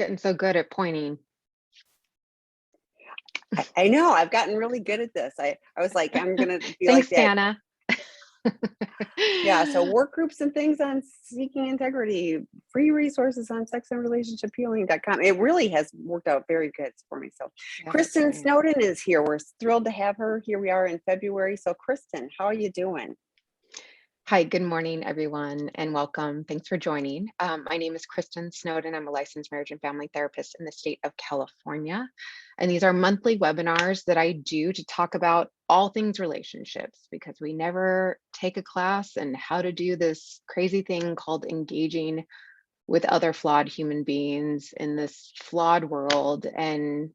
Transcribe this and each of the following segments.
Getting so good at pointing. I know, I've gotten really good at this. I was like, I'm gonna be like Thanks, that. Tana. Yeah, so work groups and things on seeking integrity, free resources on sex and relationship healing.com. It really has worked out very good for me. So Yeah, that's Kristin great. Snowden is here. We're thrilled to have her. Here we are in February. So Kristin, how are you doing? Hi, good morning, everyone, and welcome. Thanks for joining. My name is Kristin Snowden. I'm a licensed marriage and family therapist in the state of California. And these are monthly webinars that I do to talk about all things relationships because we never take a class on how to do this crazy thing called engaging with other flawed human beings in this flawed world. And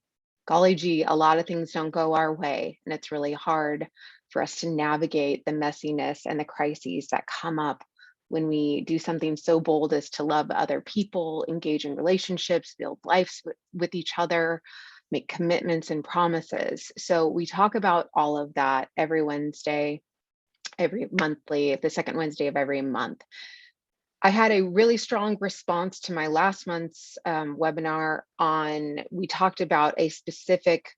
golly gee, a lot of things don't go our way. And it's really hard for us to navigate the messiness and the crises that come up when we do something so bold as to love other people, engage in relationships, build lives with each other, make commitments and promises. So we talk about all of that every Wednesday, every monthly, the second Wednesday of every month. I had a really strong response to my last month's webinar on, we talked about a specific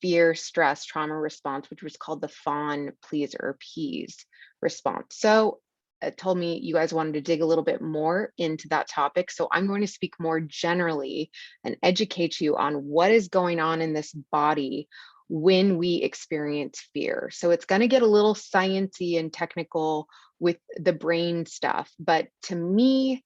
fear, stress, trauma response, which was called the fawn, please, or appease response. So it told me you guys wanted to dig a little bit more into that topic. So I'm going to speak more generally and educate you on what is going on in this body when we experience fear. So it's going to get a little sciencey and technical with the brain stuff, but to me,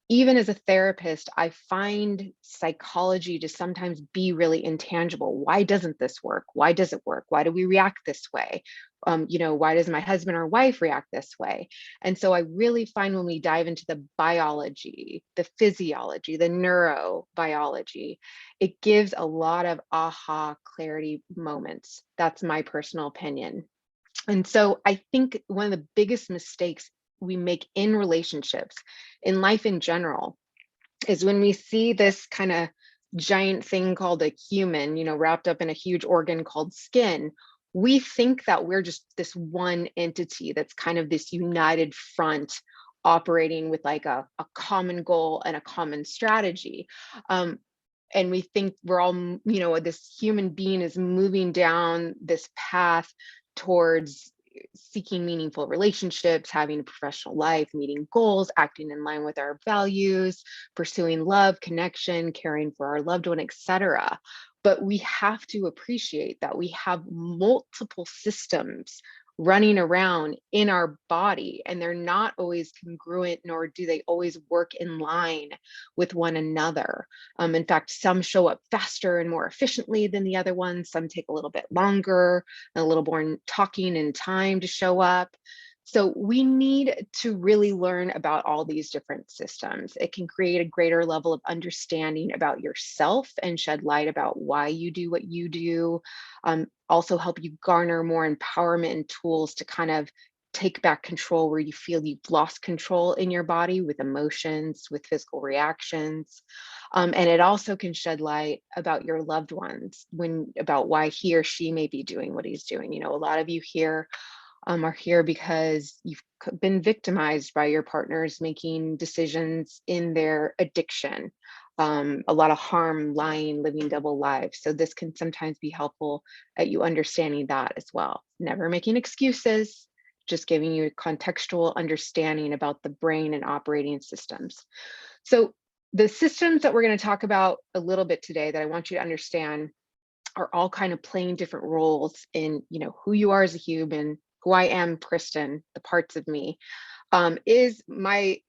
even as a therapist, I find psychology to sometimes be really intangible. Why doesn't this work? Why does it work? Why do we react this way? Why does my husband or wife react this way? And so I really find when we dive into the biology, the physiology, the neurobiology, it gives a lot of aha clarity moments. That's my personal opinion. And so I think one of the biggest mistakes we make in relationships, in life in general, is when we see this kind of giant thing called a human, wrapped up in a huge organ called skin, we think that we're just this one entity that's kind of this united front operating with like a common goal and a common strategy. And we think we're all, this human being is moving down this path towards seeking meaningful relationships, having a professional life, meeting goals, acting in line with our values, pursuing love, connection, caring for our loved one, etc. But we have to appreciate that we have multiple systems running around in our body, and they're not always congruent, nor do they always work in line with one another. In fact, some show up faster and more efficiently than the other ones. Some take a little bit longer and a little more talking and time to show up. So we need to really learn about all these different systems. It can create a greater level of understanding about yourself and shed light about why you do what you do. Also help you garner more empowerment and tools to kind of take back control where you feel you've lost control in your body with emotions, with physical reactions. And it also can shed light about your loved ones about why he or she may be doing what he's doing. A lot of you here are here because you've been victimized by your partners making decisions in their addiction. A lot of harm, lying, living double lives. So this can sometimes be helpful at you understanding that as well. Never making excuses, just giving you a contextual understanding about the brain and operating systems. So the systems that we're going to talk about a little bit today that I want you to understand are all kind of playing different roles in, who you are as a human, who I am, Kristin, the parts of me, is my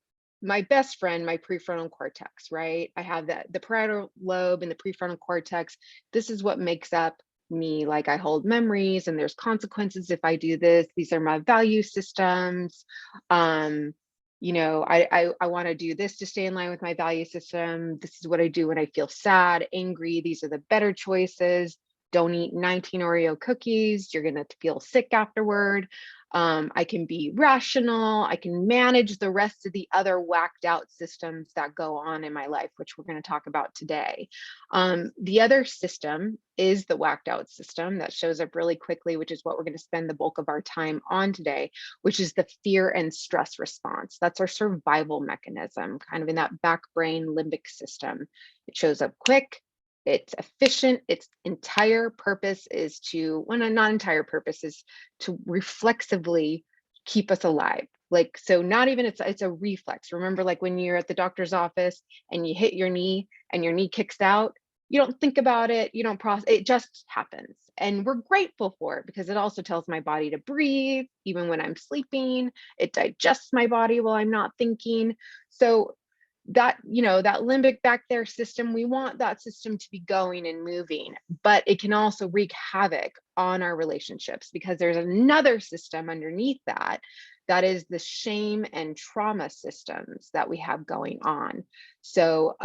best friend, my prefrontal cortex, right? I have the parietal lobe and the prefrontal cortex. This is what makes up me. Like I hold memories and there's consequences if I do this. These are my value systems. I want to do this to stay in line with my value system. This is what I do when I feel sad, angry. These are the better choices. Don't eat 19 Oreo cookies. You're going to feel sick afterward. I can be rational. I can manage the rest of the other whacked out systems that go on in my life, which we're going to talk about today. The other system is the whacked out system that shows up really quickly, which is what we're going to spend the bulk of our time on today, which is the fear and stress response. That's our survival mechanism, kind of in that back brain limbic system. It shows up quick. It's efficient. Its entire purpose is to, well, not entire purpose is to reflexively keep us alive. Like, so not even, it's a reflex. Remember, like when you're at the doctor's office and you hit your knee and your knee kicks out, you don't think about it, you don't process, it just happens. And we're grateful for it because it also tells my body to breathe, even when I'm sleeping. It digests my body while I'm not thinking. So that, that limbic back there system, we want that system to be going and moving, but it can also wreak havoc on our relationships because there's another system underneath that, that is the shame and trauma systems that we have going on. So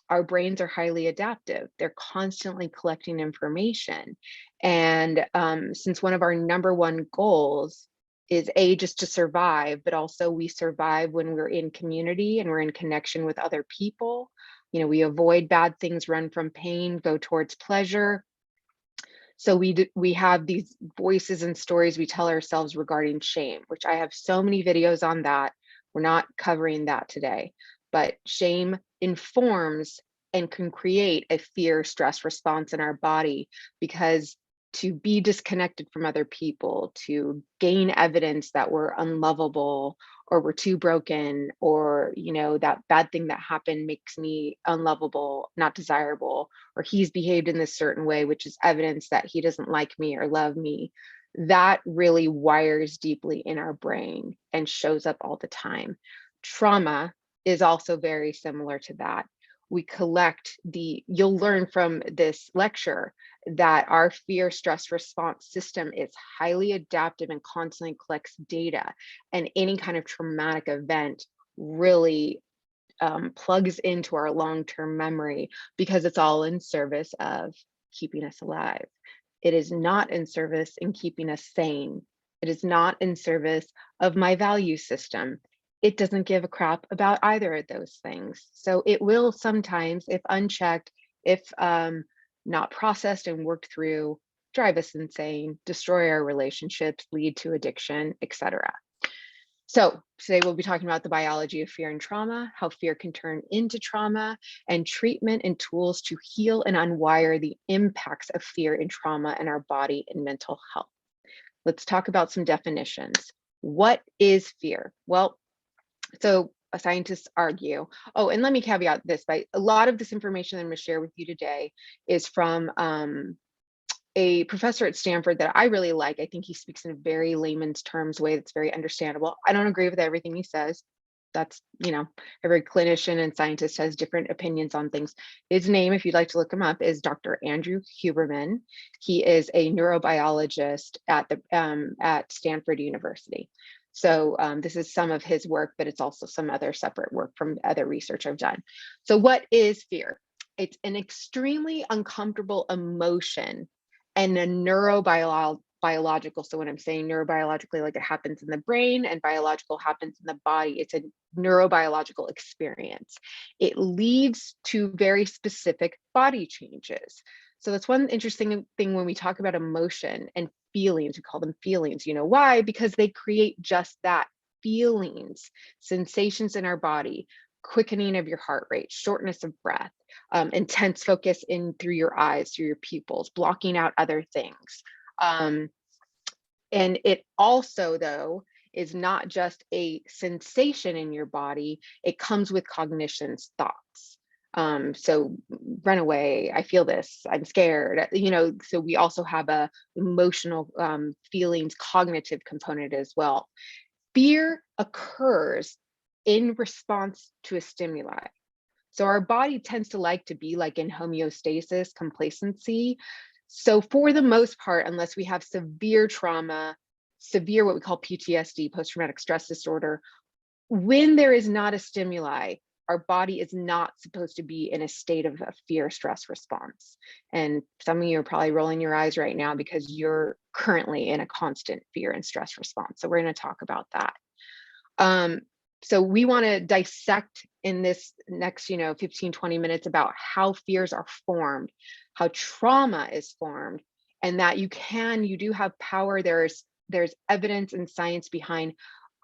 our brains are highly adaptive. They're constantly collecting information. And since one of our number one goals is just to survive, but also we survive when we're in community and we're in connection with other people. We avoid bad things, run from pain, go towards pleasure. So we have these voices and stories we tell ourselves regarding shame, which I have so many videos on that. We're not covering that today, but shame informs and can create a fear stress response in our body because to be disconnected from other people, to gain evidence that we're unlovable or we're too broken, or, that bad thing that happened makes me unlovable, not desirable, or he's behaved in this certain way, which is evidence that he doesn't like me or love me. That really wires deeply in our brain and shows up all the time. Trauma is also very similar to that. We collect you'll learn from this lecture that our fear stress response system is highly adaptive and constantly collects data, and any kind of traumatic event really plugs into our long-term memory because it's all in service of keeping us alive. It is not in service in keeping us sane. It is not in service of my value system. It doesn't give a crap about either of those things. So it will sometimes, if unchecked, if not processed and worked through, drive us insane, destroy our relationships, lead to addiction, etc. So today we'll be talking about the biology of fear and trauma, how fear can turn into trauma, and treatment and tools to heal and unwire the impacts of fear and trauma in our body and mental health. Let's talk about some definitions. What is fear? Well, so scientists argue, and let me caveat this by a lot of this information I'm going to share with you today is from a professor at Stanford that I really like. I think he speaks in a very layman's terms way that's very understandable. I don't agree with everything he says. That's, every clinician and scientist has different opinions on things. His name, if you'd like to look him up, is Dr. Andrew Huberman. He is a neurobiologist at Stanford University. So this is some of his work, but it's also some other separate work from other research I've done. So what is fear? It's an extremely uncomfortable emotion and a neurobiological. So when I'm saying neurobiologically, like it happens in the brain, and biological happens in the body, it's a neurobiological experience. It leads to very specific body changes. So that's one interesting thing when we talk about emotion and feelings, we call them feelings. You know why? Because they create just that, feelings, sensations in our body, quickening of your heart rate, shortness of breath, intense focus in through your eyes, through your pupils, blocking out other things. And it also, though, is not just a sensation in your body, it comes with cognitions, thoughts. So run away, I feel this, I'm scared, so we also have a emotional feelings, cognitive component as well. Fear occurs in response to a stimuli. So our body tends to like to be like in homeostasis, complacency. So for the most part, unless we have severe trauma, severe what we call PTSD, post-traumatic stress disorder, when there is not a stimuli, our body is not supposed to be in a state of a fear stress response. And some of you are probably rolling your eyes right now because you're currently in a constant fear and stress response. So we're going to talk about that. So we want to dissect in this next, 15, 20 minutes about how fears are formed, how trauma is formed, and that you do have power. There's evidence and science behind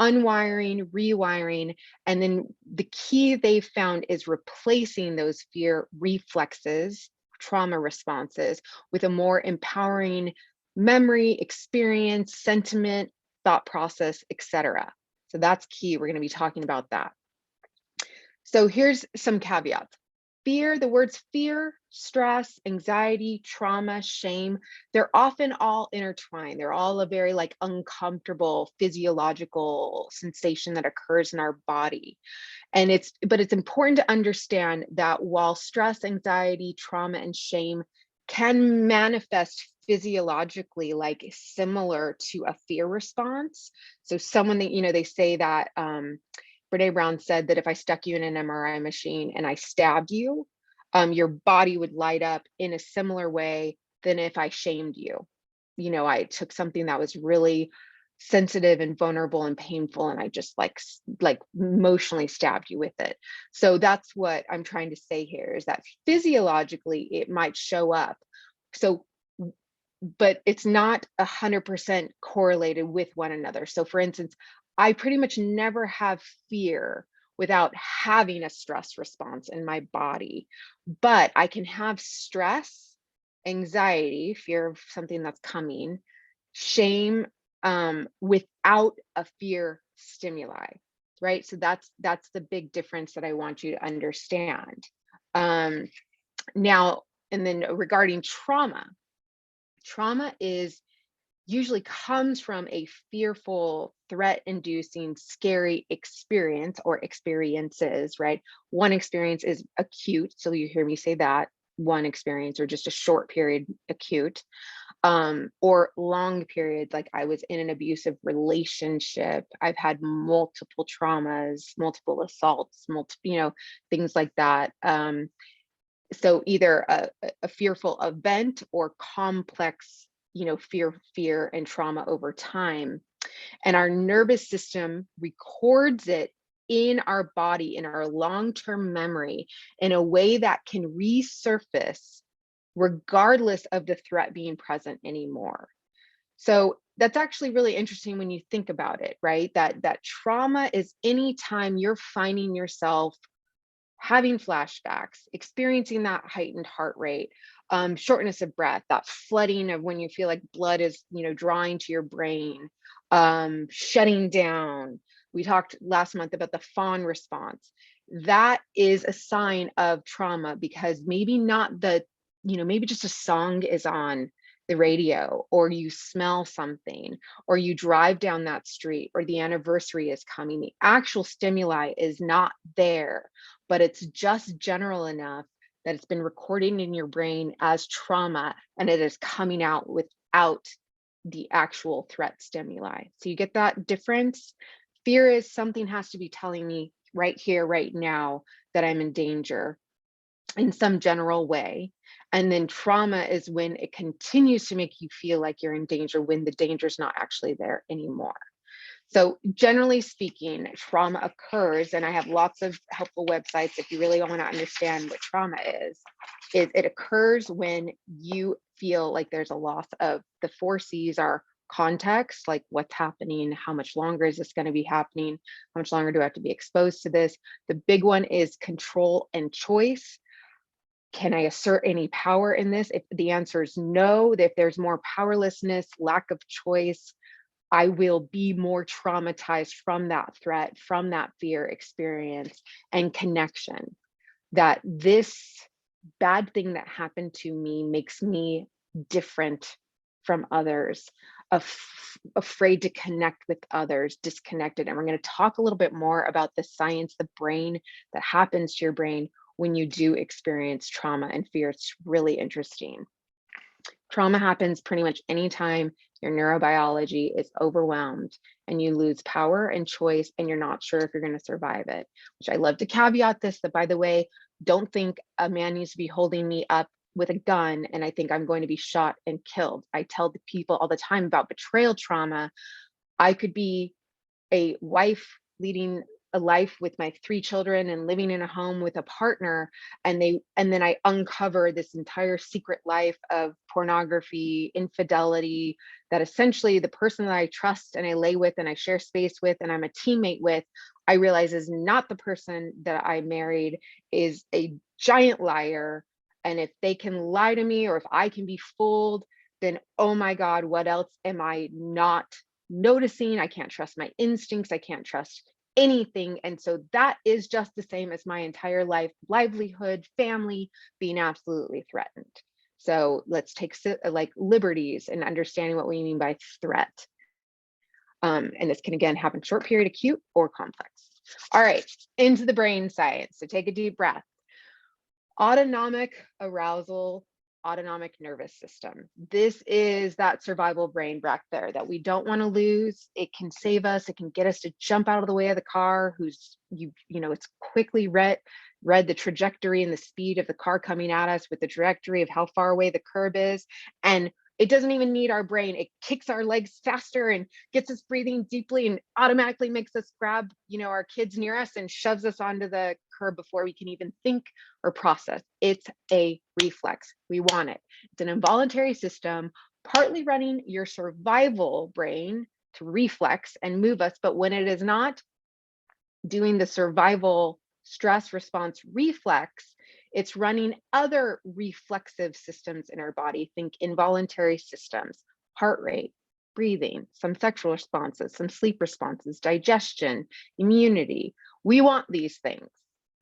unwiring, rewiring, and then the key they found is replacing those fear reflexes, trauma responses, with a more empowering memory, experience, sentiment, thought process, etc. So that's key. We're going to be talking about that. So here's some caveats. Fear, the words fear, stress, anxiety, trauma, shame, they're often all intertwined. They're all a very uncomfortable physiological sensation that occurs in our body. But it's important to understand that while stress, anxiety, trauma, and shame can manifest physiologically similar to a fear response. So someone that, they say that Brene Brown said that if I stuck you in an MRI machine and I stabbed you, your body would light up in a similar way than if I shamed you. I took something that was really sensitive and vulnerable and painful, and I just like emotionally stabbed you with it. So that's what I'm trying to say here, is that physiologically it might show up. So, but it's not 100% correlated with one another. So for instance, I pretty much never have fear without having a stress response in my body, but I can have stress, anxiety, fear of something that's coming, shame, without a fear stimuli, right? So that's the big difference that I want you to understand. Now, and then regarding trauma is usually comes from a fearful, threat-inducing, scary experience or experiences, right? One experience is acute, so you hear me say that, one experience, or just a short period acute, or long periods, like I was in an abusive relationship, I've had multiple traumas, multiple assaults, things like that. So either a fearful event or complex, fear and trauma over time. And our nervous system records it in our body, in our long-term memory, in a way that can resurface regardless of the threat being present anymore. So that's actually really interesting when you think about it, right? That trauma is any time you're finding yourself having flashbacks, experiencing that heightened heart rate, shortness of breath, that flooding of when you feel like blood is, drawing to your brain, shutting down. We talked last month about the fawn response. That is a sign of trauma, because maybe not maybe just a song is on the radio, or you smell something, or you drive down that street, or the anniversary is coming. The actual stimuli is not there, but it's just general enough that it's been recording in your brain as trauma, and it is coming out without the actual threat stimuli. So you get that difference? Fear is something has to be telling me right here, right now, that I'm in danger in some general way. And then trauma is when it continues to make you feel like you're in danger when the danger is not actually there anymore. So generally speaking, trauma occurs, and I have lots of helpful websites if you really want to understand what trauma is it occurs when you feel like there's a loss of the 4 C's are context, like what's happening, how much longer is this going to be happening, how much longer do I have to be exposed to this? The big one is control and choice. Can I assert any power in this? If the answer is no, if there's more powerlessness, lack of choice, I will be more traumatized from that threat, from that fear experience and connection. That this bad thing that happened to me makes me different from others, afraid to connect with others, disconnected. And we're going to talk a little bit more about the science, the brain, that happens to your brain when you do experience trauma and fear. It's really interesting. Trauma happens pretty much anytime your neurobiology is overwhelmed and you lose power and choice and you're not sure if you're going to survive it, which I love to caveat this, that by the way, don't think a man needs to be holding me up with a gun and I think I'm going to be shot and killed. I tell the people all the time about betrayal trauma. I could be a wife leading a life with my 3 children and living in a home with a partner, and then I uncover this entire secret life of pornography, infidelity, that essentially the person that I trust and I lay with and I share space with and I'm a teammate with, I realize is not the person that I married, is a giant liar. And if they can lie to me or if I can be fooled, then oh my God, what else am I not noticing? I can't trust my instincts. I can't trust anything. And so that is just the same as my entire life, livelihood, family being absolutely threatened. So let's take like liberties and understanding what we mean by threat. And this can again happen short period, acute, or complex. All right, into the brain science. So take a deep breath. Autonomic arousal, autonomic nervous system. This is that survival brain back there that we don't want to lose. It can save us. It can get us to jump out of the way of the car it's quickly read the trajectory and the speed of the car coming at us with the trajectory of how far away the curb is. And it doesn't even need our brain. It kicks our legs faster and gets us breathing deeply and automatically makes us grab, our kids near us and shoves us onto the curb before we can even think or process. It's a reflex. We want it. It's an involuntary system, partly running your survival brain to reflex and move us. But when it is not doing the survival stress response reflex, it's running other reflexive systems in our body. Think involuntary systems, heart rate, breathing, some sexual responses, some sleep responses, digestion, immunity. We want these things.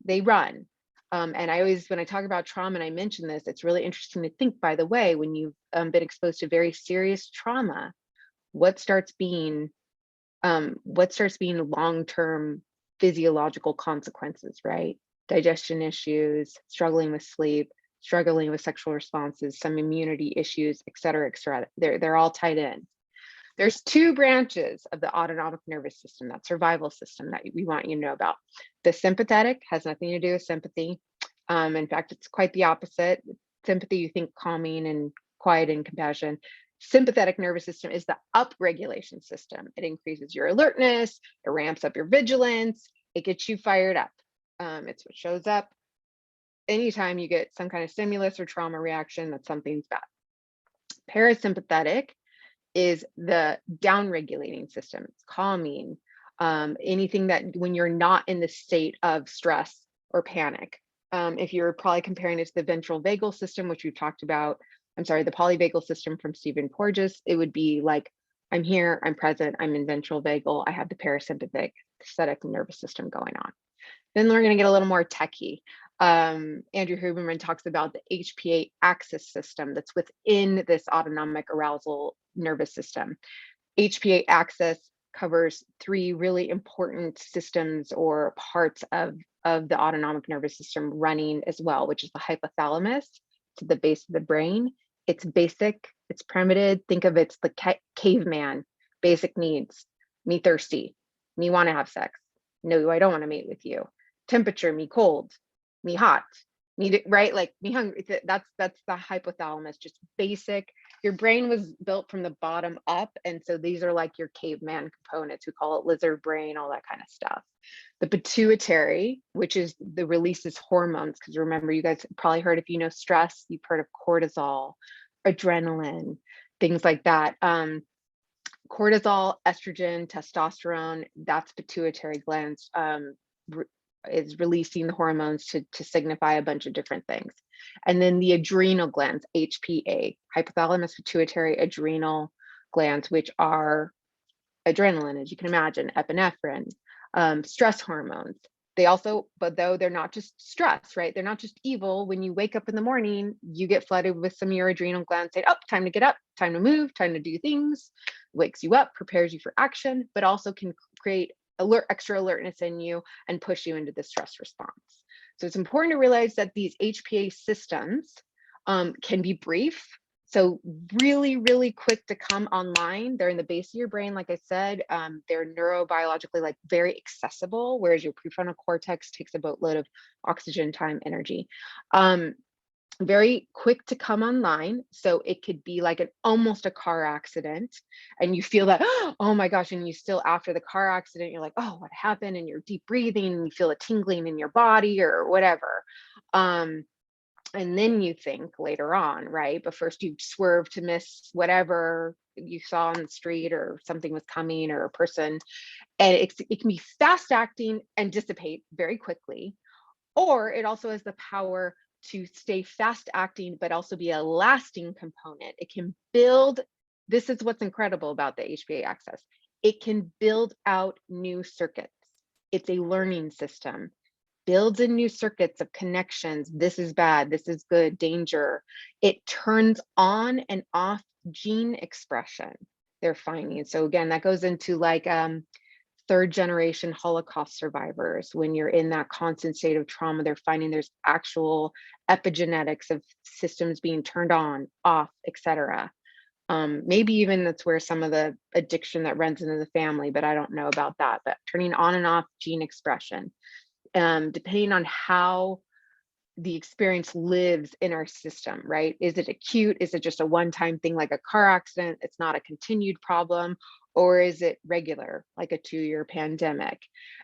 They run. And I always, when I talk about trauma and I mention this, it's really interesting to think, by the way, when you've been exposed to very serious trauma, what starts being long-term physiological consequences, right? Digestion issues, struggling with sleep, struggling with sexual responses, some immunity issues, et cetera, et cetera. They're all tied in. There's 2 branches of the autonomic nervous system, that survival system, that we want you to know about. The sympathetic has nothing to do with sympathy. In fact, it's quite the opposite. Sympathy, you think calming and quiet and compassion. Sympathetic nervous system is the upregulation system. It increases your alertness, it ramps up your vigilance, it gets you fired up. It's what shows up anytime you get some kind of stimulus or trauma reaction that something's bad. Parasympathetic is the down-regulating system. It's calming, anything that when you're not in the state of stress or panic. If you're probably comparing it to the ventral vagal system, which we've talked about, the polyvagal system from Stephen Porges, it would be like, I'm here, I'm present, I'm in ventral vagal, I have the parasympathetic nervous system going on. Then we're going to get a little more techie. Andrew Huberman talks about the Hpa Axis system that's within this autonomic arousal nervous system. Hpa Axis covers 3 really important systems or parts of the autonomic nervous system running as well, which is the hypothalamus to the base of the brain. It's basic, it's primitive. Think of it's the caveman, basic needs. Me thirsty, me want to have sex. No, I don't want to mate with you. Temperature, me cold, me hot, right? Like me hungry. That's the hypothalamus, just basic. Your brain was built from the bottom up. And so these are like your caveman components. We call it lizard brain, all that kind of stuff. The pituitary, which is the releases hormones, because remember, you guys probably heard, if you know stress, you've heard of cortisol, adrenaline, things like that. Cortisol, estrogen, testosterone, that's pituitary glands, is releasing the hormones to signify a bunch of different things. And then the adrenal glands, HPA, hypothalamus, pituitary, adrenal glands, which are adrenaline, as you can imagine, epinephrine, stress hormones. They also, but though they're not just stress, right? They're not just evil. When you wake up in the morning, you get flooded with some of your adrenal glands saying, oh, time to get up, time to move, time to do things, wakes you up, prepares you for action, but also can create extra alertness in you and push you into the stress response. So it's important to realize that these HPA systems can be brief, So really, really quick to come online. They're in the base of your brain, like I said. They're neurobiologically like very accessible, whereas your prefrontal cortex takes a boatload of oxygen, time, energy. Very quick to come online. So it could be like almost a car accident, and you feel that, oh my gosh, and you still after the car accident, you're like, oh, what happened? And you're deep breathing and you feel a tingling in your body or whatever. And then you think later on, right? But first you swerve to miss whatever you saw on the street or something was coming or a person. And it can be fast acting and dissipate very quickly. Or it also has the power to stay fast acting, but also be a lasting component. It can build, this is what's incredible about the HPA Axis. It can build out new circuits. It's a learning system, builds in new circuits of connections. This is bad, this is good, danger. It turns on and off gene expression, they're finding. So again, that goes into like third generation Holocaust survivors. When you're in that constant state of trauma, they're finding there's actual epigenetics of systems being turned on, off, etc. Maybe even that's where some of the addiction that runs into the family, but I don't know about that. But turning on and off gene expression, depending on how the experience lives in our system, right? Is it acute? Is it just a one-time thing like a car accident? It's not a continued problem. Or is it regular, like a 2-year pandemic?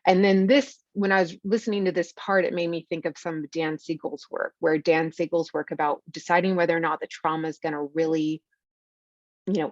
And then this, when I was listening to this part, it made me think of some of Dan Siegel's work, where Dan Siegel's work about deciding whether or not the trauma is going to really,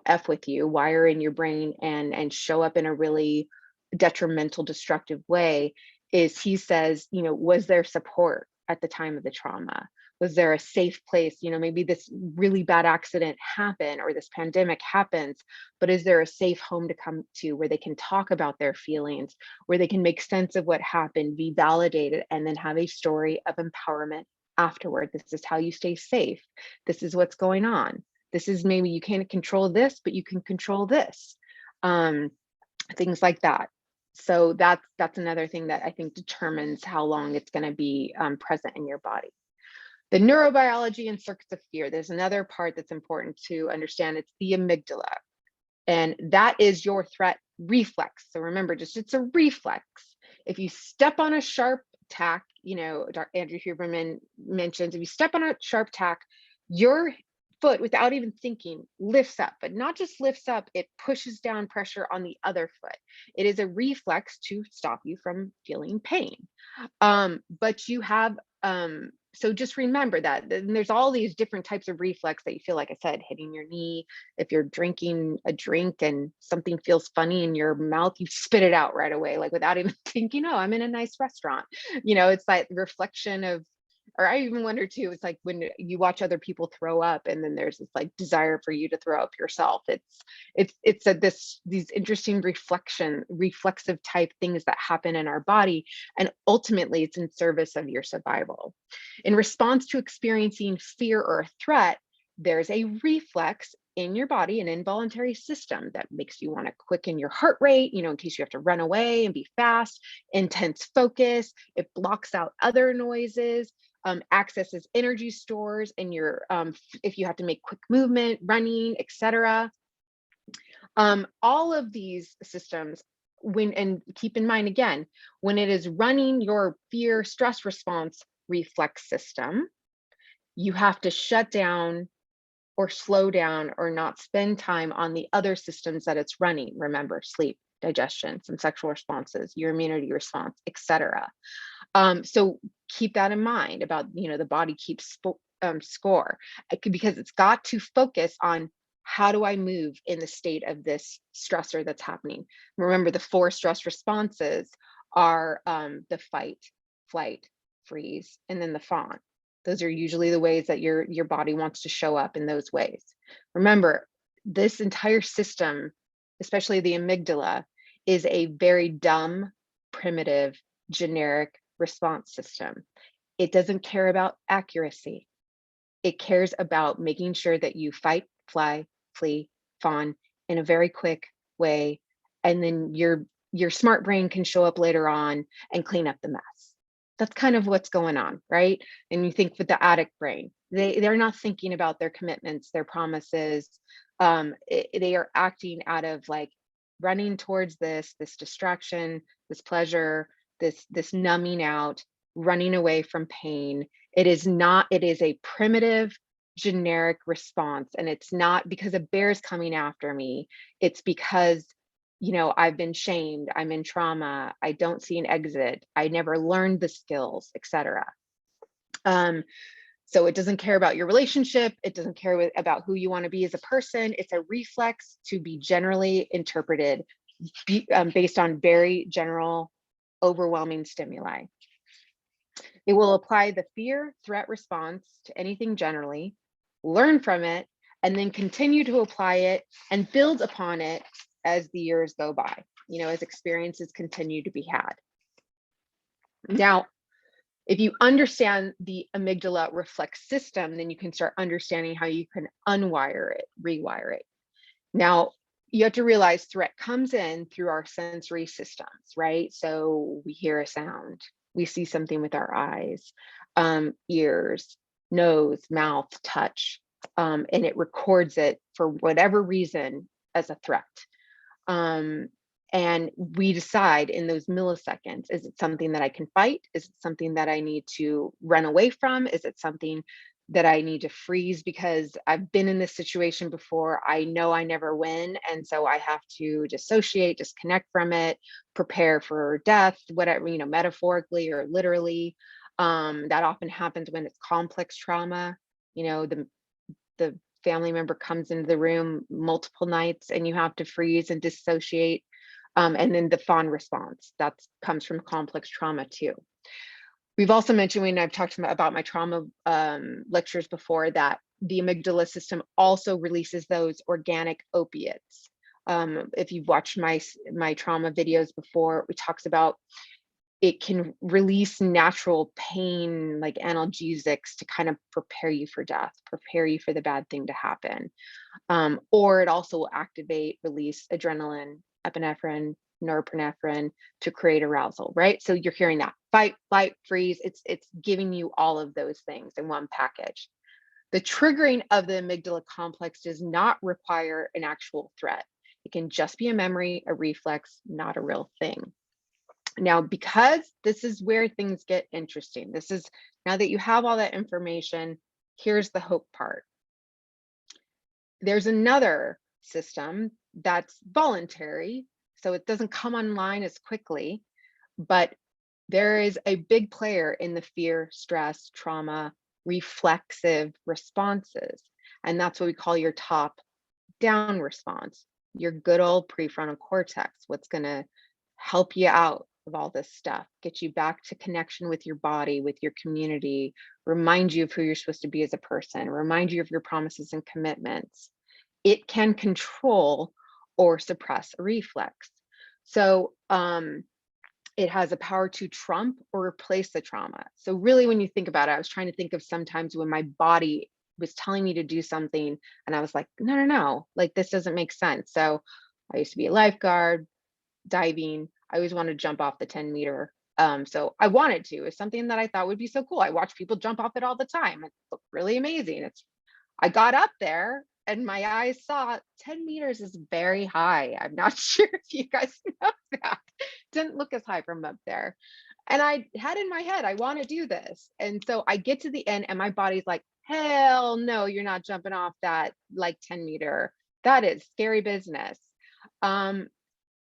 F with you, wire in your brain and show up in a really detrimental, destructive way, is he says, was there support at the time of the trauma? Was there a safe place? Maybe this really bad accident happened or this pandemic happens, but is there a safe home to come to where they can talk about their feelings, where they can make sense of what happened, be validated, and then have a story of empowerment afterward? This is how you stay safe. This is what's going on. This is, maybe you can't control this, but you can control this. Things like that. So that's another thing that I think determines how long it's going to be present in your body. The neurobiology and circuits of fear. There's another part that's important to understand. It's the amygdala, and that is your threat reflex. So remember, it's a reflex. If you step on a sharp tack, Dr. Andrew Huberman mentions, if you step on a sharp tack, your foot, without even thinking, lifts up, but not just lifts up, it pushes down pressure on the other foot. It is a reflex to stop you from feeling pain. But you have, so just remember that. And there's all these different types of reflex that you feel, like I said, hitting your knee. If you're drinking a drink and something feels funny in your mouth, you spit it out right away, like without even thinking, oh, I'm in a nice restaurant. It's like reflection of, or I even wonder too, it's like when you watch other people throw up and then there's this like desire for you to throw up yourself. These interesting reflexive type things that happen in our body. And ultimately it's in service of your survival. In response to experiencing fear or threat, there's a reflex in your body, an involuntary system that makes you want to quicken your heart rate, in case you have to run away and be fast, intense focus. It blocks out other noises. Accesses energy stores in your, if you have to make quick movement, running, etc. All of these systems, and keep in mind again, when it is running your fear stress response reflex system, you have to shut down or slow down or not spend time on the other systems that it's running. Remember, sleep, digestion, some sexual responses, your immunity response, etc. So keep that in mind about, the body keeps score, because it's got to focus on, how do I move in the state of this stressor that's happening? Remember, the 4 stress responses are the fight, flight, freeze, and then the fawn. Those are usually the ways that your body wants to show up in those ways. Remember, this entire system, especially the amygdala, is a very dumb, primitive, generic response system. It doesn't care about accuracy. It cares about making sure that you fight, fly, flee, fawn in a very quick way. And then your smart brain can show up later on and clean up the mess. That's kind of what's going on, right? And you think with the addict brain, they're not thinking about their commitments, their promises. They are acting out of like running towards this distraction, this pleasure, this numbing out, running away from pain. It is not, it is a primitive generic response. And it's not because a bear's coming after me. It's because, I've been shamed, I'm in trauma, I don't see an exit, I never learned the skills, etc. So it doesn't care about your relationship, it doesn't care about who you want to be as a person. It's a reflex to be generally interpreted based on very general, overwhelming stimuli. It will apply the fear threat response to anything generally, learn from it, and then continue to apply it and build upon it as the years go by, as experiences continue to be had. Now, if you understand the amygdala reflex system, then you can start understanding how you can unwire it, rewire it. Now, you have to realize threat comes in through our sensory systems, right? So we hear a sound, we see something with our eyes, ears, nose, mouth, touch, and it records it for whatever reason as a threat. And we decide in those milliseconds, is it something that I can fight? Is it something that I need to run away from? Is it something that I need to freeze because I've been in this situation before? I know I never win. And so I have to dissociate, disconnect from it, prepare for death, whatever, metaphorically or literally. That often happens when it's complex trauma. The family member comes into the room multiple nights and you have to freeze and dissociate. And then the fawn response, that comes from complex trauma too. We've also mentioned when I've talked about my trauma lectures before that the amygdala system also releases those organic opiates. If you've watched my trauma videos before, it talks about it can release natural pain, like analgesics, to kind of prepare you for death, prepare you for the bad thing to happen. Or it also will activate, release adrenaline, epinephrine, norepinephrine to create arousal, right? So you're hearing that fight, flight, freeze. It's giving you all of those things in one package. The triggering of the amygdala complex does not require an actual threat. It can just be a memory, a reflex, not a real thing. Now, because this is where things get interesting. This is, now that you have all that information, here's the hope part. There's another system that's voluntary, so it doesn't come online as quickly, but there is a big player in the fear, stress, trauma, reflexive responses. And that's what we call your top down response, your good old prefrontal cortex, what's going to help you out of all this stuff, get you back to connection with your body, with your community, remind you of who you're supposed to be as a person, remind you of your promises and commitments. It can control or suppress a reflex. So it has a power to trump or replace the trauma. So really, when you think about it, I was trying to think of sometimes when my body was telling me to do something and I was like, no, like this doesn't make sense. So I used to be a lifeguard, diving. I always wanted to jump off the 10-meter. So I wanted to. It's something that I thought would be so cool. I watch people jump off it all the time. It looked really amazing. I got up there and my eyes saw 10 meters is very high. I'm not sure if you guys know that. Didn't look as high from up there. And I had in my head, I want to do this. And so I get to the end and my body's like, hell no, you're not jumping off that like 10-meter. That is scary business.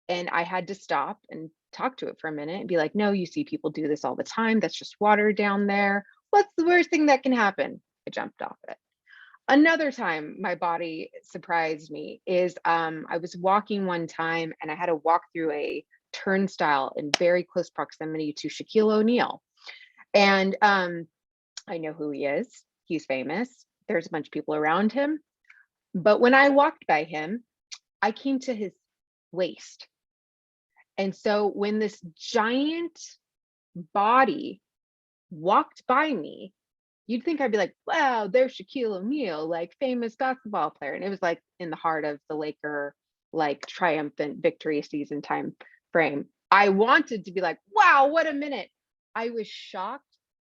And I had to stop and talk to it for a minute and be like, no, you see people do this all the time. That's just water down there. What's the worst thing that can happen? I jumped off it. Another time my body surprised me is I was walking one time and I had to walk through a turnstile in very close proximity to Shaquille O'Neal. And I know who he is. He's famous. There's a bunch of people around him. But when I walked by him, I came to his waist. And so when this giant body walked by me, you'd think I'd be like, wow, there's Shaquille O'Neal, like famous basketball player. And it was like in the heart of the Laker, like triumphant victory season time frame. I wanted to be like, wow, what a minute. I was shocked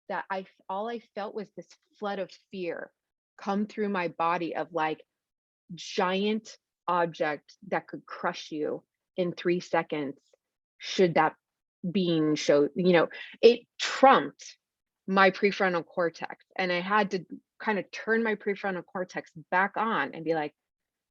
that all I felt was this flood of fear come through my body of like giant object that could crush you in 3 seconds. Should that being show, it trumped my prefrontal cortex. And I had to kind of turn my prefrontal cortex back on and be like,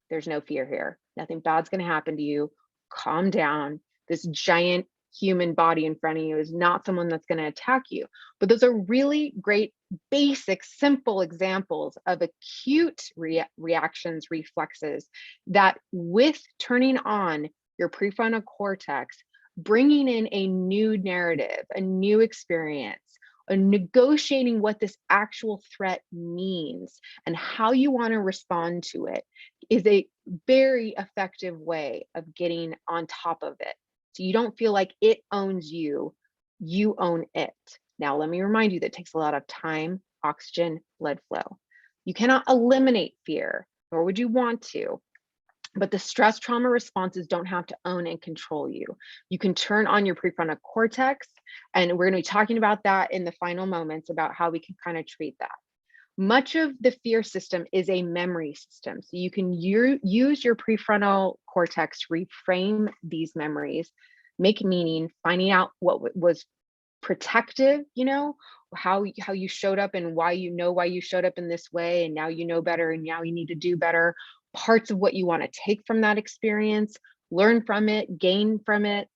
there's no fear here. Nothing bad's going to happen to you. Calm down. This giant human body in front of you is not someone that's going to attack you. But those are really great, basic, simple examples of acute reactions, reflexes that, with turning on your prefrontal cortex, bringing in a new narrative, a new experience, negotiating what this actual threat means and how you want to respond to it, is a very effective way of getting on top of it. So you don't feel like it owns you, you own it. Now, let me remind you that takes a lot of time, oxygen, blood flow. You cannot eliminate fear, nor would you want to. But the stress trauma responses don't have to own and control you. You can turn on your prefrontal cortex, and we're going to be talking about that in the final moments about how we can kind of treat that. Much of the fear system is a memory system. So you can use your prefrontal cortex to reframe these memories, make meaning, finding out what was protective, how you showed up and why you showed up in this way, and now you know better and now you need to do better. Parts of what you want to take from that experience, learn from it, gain from it,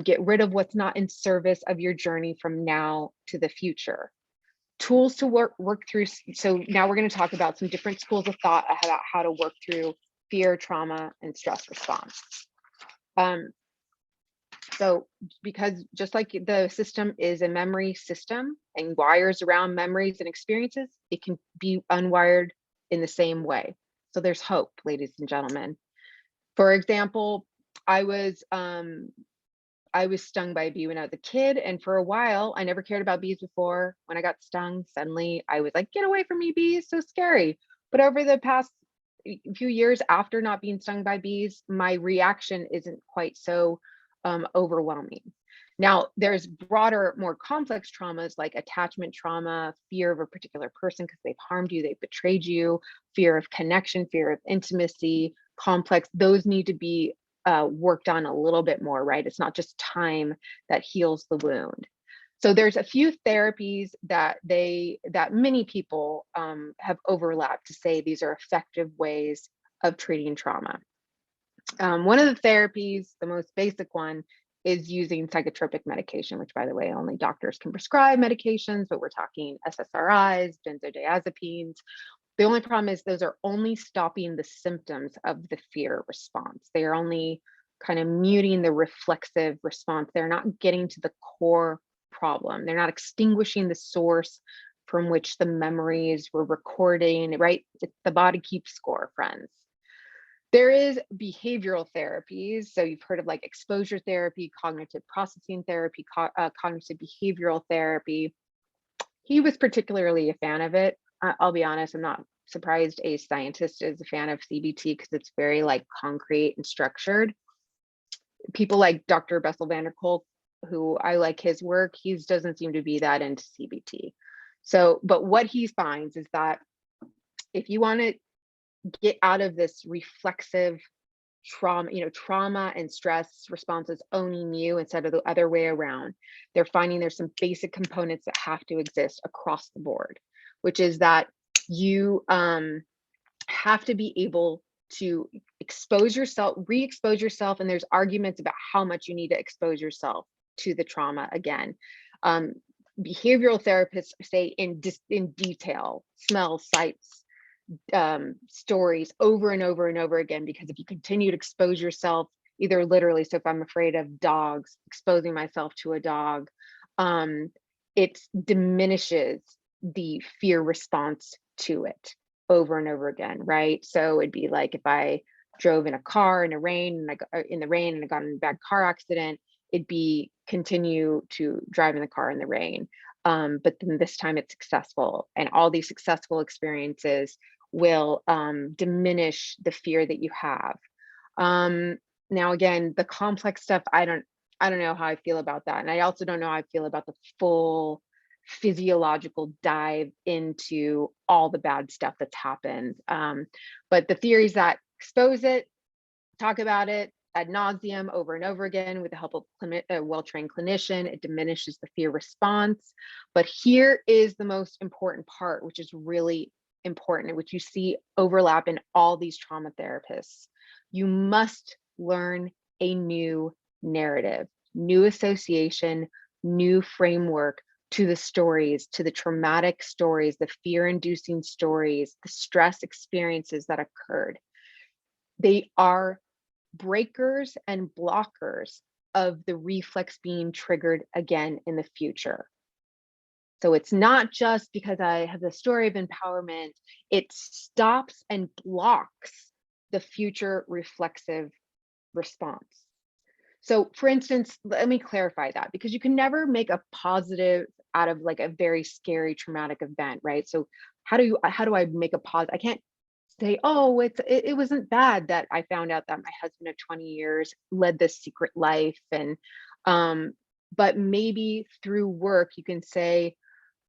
get rid of what's not in service of your journey from now to the future. Tools to work through. So now we're going to talk about some different schools of thought about how to work through fear, trauma, and stress response. So because just like the system is a memory system and wires around memories and experiences, it can be unwired in the same way. So there's hope, ladies and gentlemen. For example, I was stung by a bee when I was a kid, and for a while, I never cared about bees before. When I got stung, suddenly I was like, get away from me, bees, so scary. But over the past few years after not being stung by bees, my reaction isn't quite so overwhelming. Now, there's broader, more complex traumas like attachment trauma, fear of a particular person because they've harmed you, they've betrayed you, fear of connection, fear of intimacy, complex. Those need to be worked on a little bit more, right? It's not just time that heals the wound. So there's a few therapies that many people have overlapped to say these are effective ways of treating trauma. One of the therapies, the most basic one, is using psychotropic medication, which, by the way, only doctors can prescribe medications, but we're talking SSRIs, benzodiazepines. The only problem is those are only stopping the symptoms of the fear response. They are only kind of muting the reflexive response. They're not getting to the core problem. They're not extinguishing the source from which the memories were recording, right? The body keeps score, friends. There is behavioral therapies. So you've heard of like exposure therapy, cognitive processing therapy, cognitive behavioral therapy. He was particularly a fan of it. I'll be honest, I'm not surprised a scientist is a fan of CBT because it's very like concrete and structured. People like Dr. Bessel van der Kolk, who I like his work, he doesn't seem to be that into CBT. So, but what he finds is that if you want to get out of this reflexive trauma and stress responses owning you instead of the other way around, they're finding there's some basic components that have to exist across the board, which is that you have to be able to expose yourself, re-expose yourself, and there's arguments about how much you need to expose yourself to the trauma again. Behavioral therapists say in detail, smells, sights, stories over and over and over again, because if you continue to expose yourself, either literally, so if I'm afraid of dogs, exposing myself to a dog, it diminishes the fear response to it over and over again, right? So it'd be like if I drove in a car in the rain and I got in a bad car accident, it'd be continue to drive in the car in the rain. But then this time it's successful, and all these successful experiences will diminish the fear that you have. Now, again, the complex stuff, I don't know how I feel about that. And I also don't know how I feel about the full physiological dive into all the bad stuff that's happened. But the theories that expose it, talk about it ad nauseum over and over again with the help of a well-trained clinician, it diminishes the fear response. But here is the most important part, which is really important, which you see overlap in all these trauma therapists. You must learn a new narrative, new association, new framework to the stories, to the traumatic stories, the fear-inducing stories, the stress experiences that occurred. They are breakers and blockers of the reflex being triggered again in the future. So it's not just because I have the story of empowerment, it stops and blocks the future reflexive response. So for instance, let me clarify that, because you can never make a positive out of like a very scary traumatic event, right? So how do I make a positive? I can't say, oh, it wasn't bad that I found out that my husband of 20 years led this secret life. And but maybe through work you can say,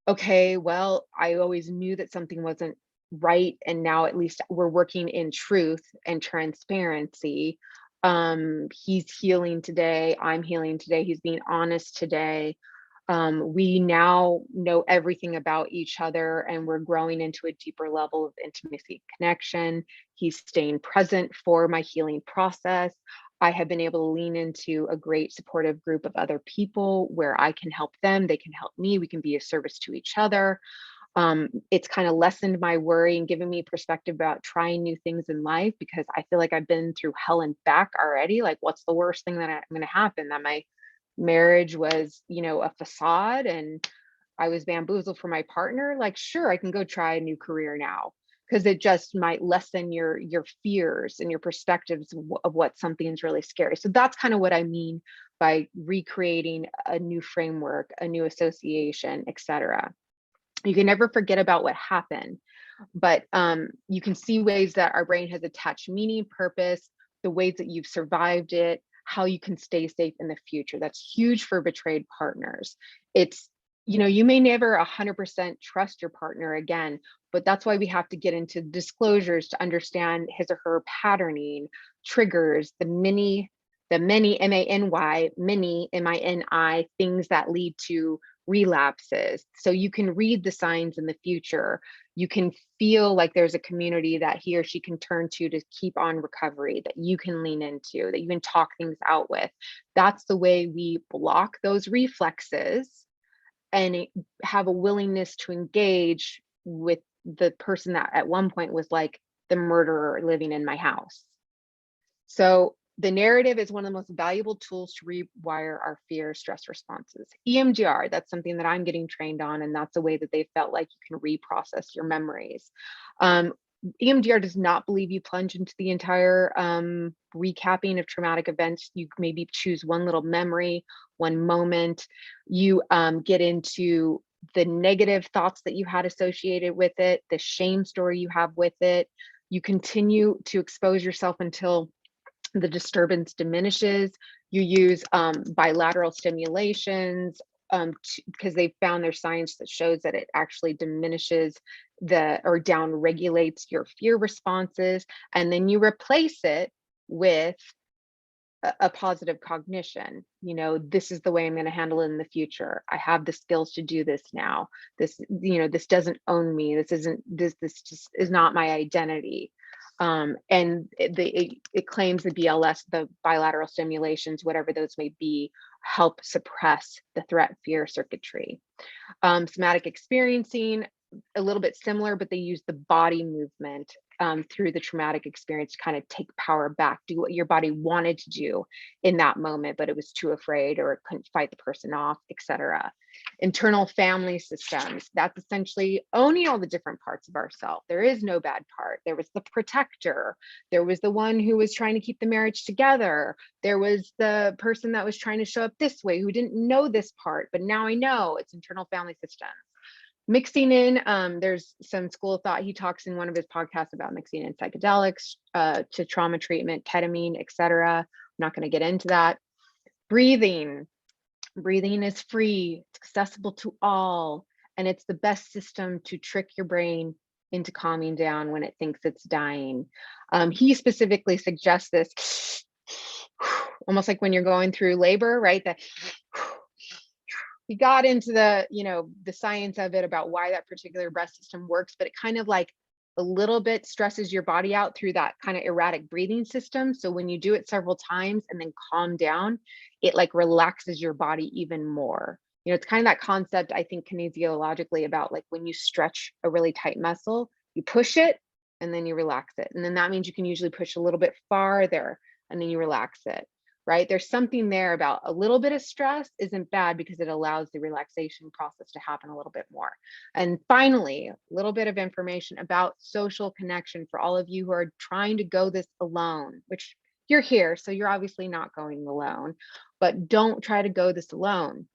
okay, well, I always knew that something wasn't right, and now at least we're working in truth and transparency. He's healing today, I'm healing today, he's being honest today. We now know everything about each other, and we're growing into a deeper level of intimacy connection. He's staying present for my healing process. I have been able to lean into a great supportive group of other people where I can help them, they can help me, we can be a service to each other. It's kind of lessened my worry and given me perspective about trying new things in life, because I feel like I've been through hell and back already. Like, what's the worst thing that I'm going to happen? That my marriage was, a facade and I was bamboozled for my partner? Like, sure, I can go try a new career now, because it just might lessen your fears and your perspectives of what something's really scary. So that's kind of what I mean by recreating a new framework, a new association, etc. You can never forget about what happened, but you can see ways that our brain has attached meaning, purpose, the ways that you've survived it, how you can stay safe in the future. That's huge for betrayed partners. It's, you may never 100% trust your partner again, but that's why we have to get into disclosures to understand his or her patterning, triggers, the many, M-A-N-Y, many, M-I-N-I, things that lead to relapses. So you can read the signs in the future. You can feel like there's a community that he or she can turn to keep on recovery, that you can lean into, that you can talk things out with. That's the way we block those reflexes and have a willingness to engage with the person that at one point was like the murderer living in my house. So the narrative is one of the most valuable tools to rewire our fear stress responses. EMDR, that's something that I'm getting trained on, and that's a way that they felt like you can reprocess your memories. EMDR does not believe you plunge into the entire recapping of traumatic events. You maybe choose one little memory, one moment. You get into the negative thoughts that you had associated with it, the shame story you have with it. You continue to expose yourself until the disturbance diminishes. You use bilateral stimulations because they found there's science that shows that it actually diminishes or down regulates your fear responses. And then you replace it with a positive cognition. This is the way I'm going to handle it in the future. I have the skills to do this now. This doesn't own me. This just is not my identity. And it claims the BLS, the bilateral stimulations, whatever those may be, help suppress the threat fear circuitry. Somatic experiencing, a little bit similar, but they use the body movement through the traumatic experience to kind of take power back, do what your body wanted to do in that moment, but it was too afraid or it couldn't fight the person off, etc. Internal family systems, that's essentially owning all the different parts of ourselves. There is no bad part. There was the protector. There was the one who was trying to keep the marriage together. There was the person that was trying to show up this way who didn't know this part, but now I know. It's internal family systems. Mixing in, there's some school of thought, he talks in one of his podcasts about mixing in psychedelics to trauma treatment, ketamine, etc. I'm not going to get into that. Breathing. Breathing is free, it's accessible to all, and it's the best system to trick your brain into calming down when it thinks it's dying. He specifically suggests this almost like when you're going through labor, right? That he got into the, the science of it about why that particular breath system works, but it kind of like a little bit stresses your body out through that kind of erratic breathing system. So when you do it several times and then calm down, it like relaxes your body even more. It's kind of that concept, I think, kinesiologically about like when you stretch a really tight muscle, you push it and then you relax it. And then that means you can usually push a little bit farther and then you relax it, right? There's something there about a little bit of stress isn't bad because it allows the relaxation process to happen a little bit more. And finally, a little bit of information about social connection for all of you who are trying to go this alone, which you're here, so you're obviously not going alone, but don't try to go this alone.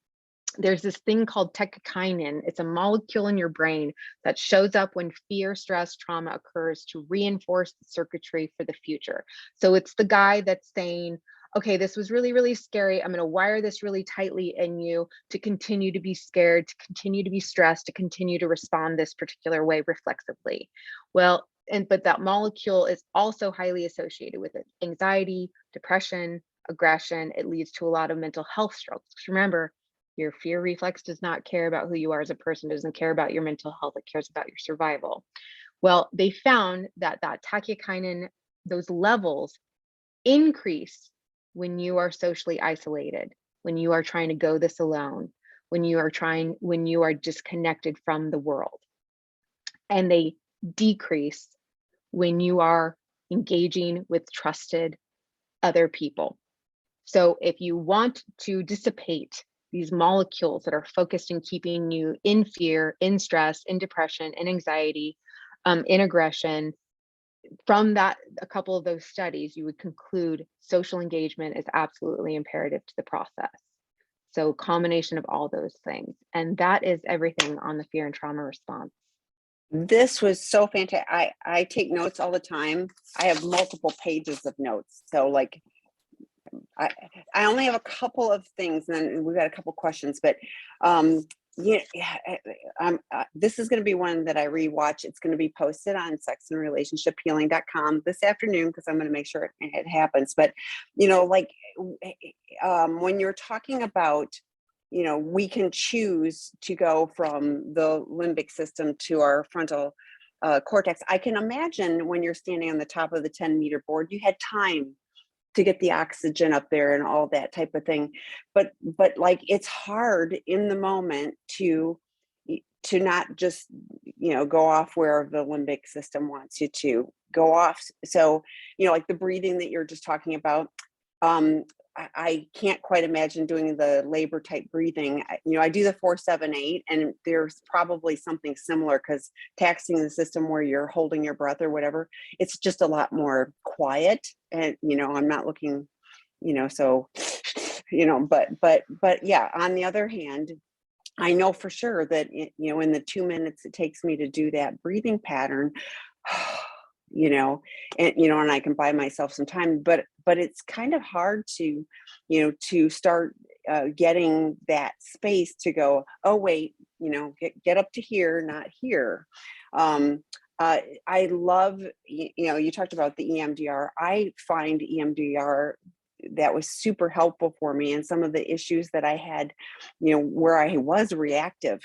There's this thing called tachykinin. It's a molecule in your brain that shows up when fear, stress, trauma occurs to reinforce the circuitry for the future. So it's the guy that's saying, okay, this was really, really scary. I'm going to wire this really tightly in you to continue to be scared, to continue to be stressed, to continue to respond this particular way reflexively. Well, but that molecule is also highly associated with it. Anxiety, depression, aggression. It leads to a lot of mental health struggles. Remember, your fear reflex does not care about who you are as a person, doesn't care about your mental health, it cares about your survival. Well, they found that tachykinin, those levels increase when you are socially isolated, when you are trying to go this alone, when you are disconnected from the world. And they decrease when you are engaging with trusted other people. So if you want to dissipate these molecules that are focused in keeping you in fear, in stress, in depression, in anxiety, in aggression, from that, a couple of those studies, you would conclude social engagement is absolutely imperative to the process. So combination of all those things. And that is everything on the fear and trauma response. This was so fantastic. I take notes all the time. I have multiple pages of notes. So like, I only have a couple of things, and then we've got a couple questions, but this is going to be one that I rewatch. It's going to be posted on sexandrelationshiphealing.com this afternoon because I'm going to make sure it happens. But when you're talking about, we can choose to go from the limbic system to our frontal cortex. I can imagine when you're standing on the top of the 10-meter board, you had time to get the oxygen up there and all that type of thing. But like, it's hard in the moment to not just, go off where the limbic system wants you to go off. So, like the breathing that you're just talking about, I can't quite imagine doing the labor type breathing. I do the 4-7-8, and there's probably something similar because taxing the system where you're holding your breath or whatever, it's just a lot more quiet. And, I'm not looking, so, but yeah, on the other hand, I know for sure that, in the 2 minutes it takes me to do that breathing pattern, and I can buy myself some time, but it's kind of hard to, to start getting that space to go, oh, wait, get up to here, not here. I love, you talked about the EMDR. I find EMDR that was super helpful for me, and some of the issues that I had, where I was reactive,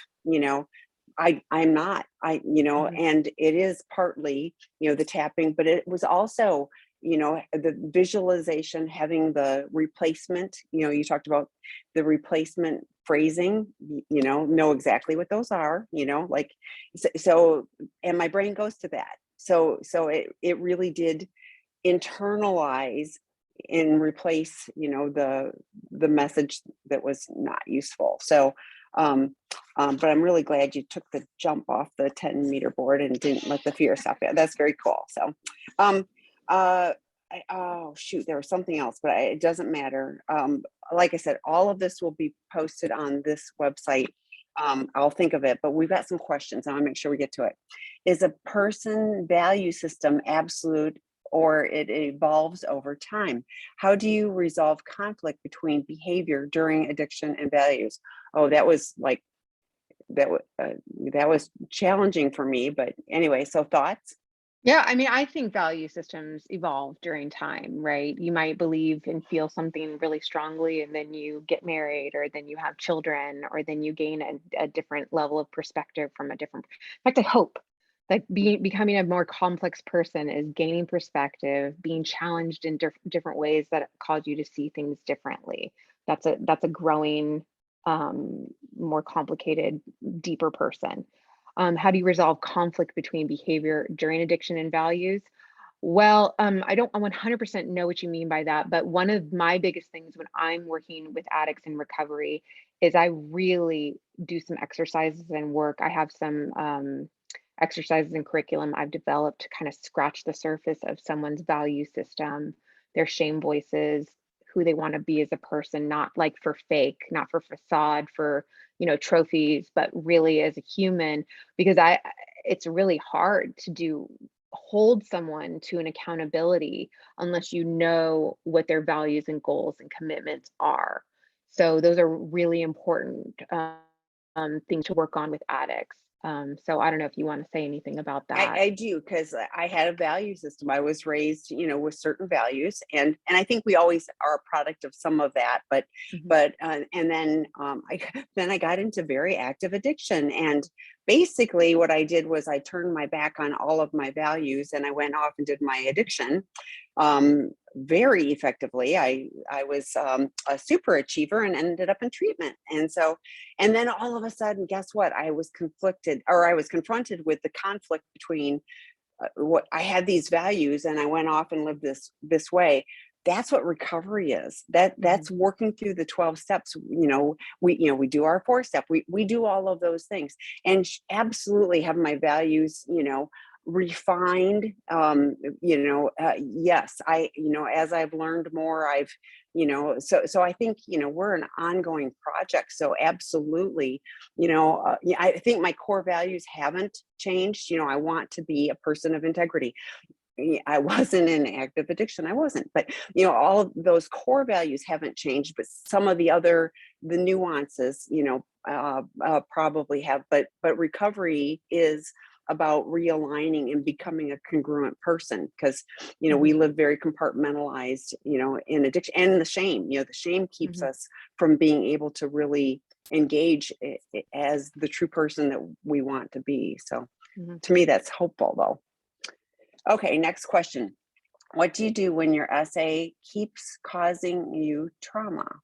I'm not, and it is partly, the tapping, but it was also, the visualization, having the replacement, you talked about the replacement phrasing, know exactly what those are, like, so, and my brain goes to that. So it really did internalize and replace, the message that was not useful. So, but I'm really glad you took the jump off the 10-meter board and didn't let the fear stop you. That's very cool. So, oh shoot, there was something else, but it doesn't matter. Like I said, all of this will be posted on this website. I'll think of it, but we've got some questions. I want to make sure we get to it. Is a person value system absolute or it evolves over time. How do you resolve conflict between behavior during addiction and values? Oh, that was like that was challenging for me, but anyway, so thoughts? Yeah, I mean, I think value systems evolve during time, right? You might believe and feel something really strongly, and then you get married, or then you have children, or then you gain a different level of perspective from a different. In fact, I hope like becoming a more complex person is gaining perspective, being challenged in different ways that cause you to see things differently. That's a growing, more complicated, deeper person. How do you resolve conflict between behavior during addiction and values? Well, I don't 100% know what you mean by that, but one of my biggest things when I'm working with addicts in recovery is I really do some exercises and work. I have some exercises and curriculum I've developed to kind of scratch the surface of someone's value system, their shame voices, who they want to be as a person, not like for fake, not for facade, for trophies, but really as a human, because it's really hard to hold someone to an accountability unless you know what their values and goals and commitments are. So those are really important things to work on with addicts. So I don't know if you want to say anything about that. I do, because I had a value system. I was raised, with certain values, and I think we always are a product of some of that. But Mhm. but and then I then I got into very active addiction, and basically what I did was I turned my back on all of my values, and I went off and did my addiction very effectively. I was a super achiever and ended up in treatment, and then all of a sudden, guess what? I was conflicted, or I was confronted with the conflict between what I had these values, and I went off and lived this way. That's what recovery is. Mhm. That's working through the 12 steps. We do our 4 step. We do all of those things, and absolutely have my values, refined. Yes, as I've learned more, so I think, we're an ongoing project. So absolutely, yeah, I think my core values haven't changed. I want to be a person of integrity. I wasn't in active addiction. I wasn't, but all of those core values haven't changed. But some of the nuances, probably have. But recovery is about realigning and becoming a congruent person, because we Mhm. live very compartmentalized, in addiction, and the shame. The shame keeps Mhm. us from being able to really engage as the true person that we want to be. So Mhm. to me, that's hopeful, though. Okay, next question. What do you do when your essay keeps causing you trauma?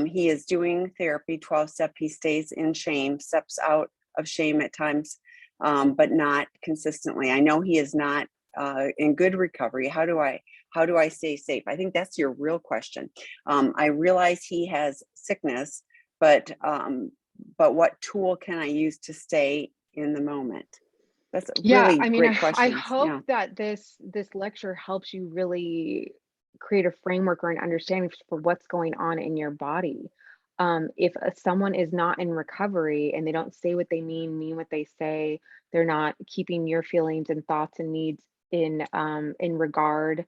He is doing therapy, 12-step. He stays in shame, steps out of shame at times, but not consistently. I know he is not in good recovery. How do I stay safe? I think that's your real question. I realize he has sickness, but what tool can I use to stay in the moment? That's Yeah, really I mean, great I questions. hope Yeah. that this lecture helps you really create a framework or an understanding for what's going on in your body. If someone is not in recovery and they don't say what they mean what they say, they're not keeping your feelings and thoughts and needs in regard.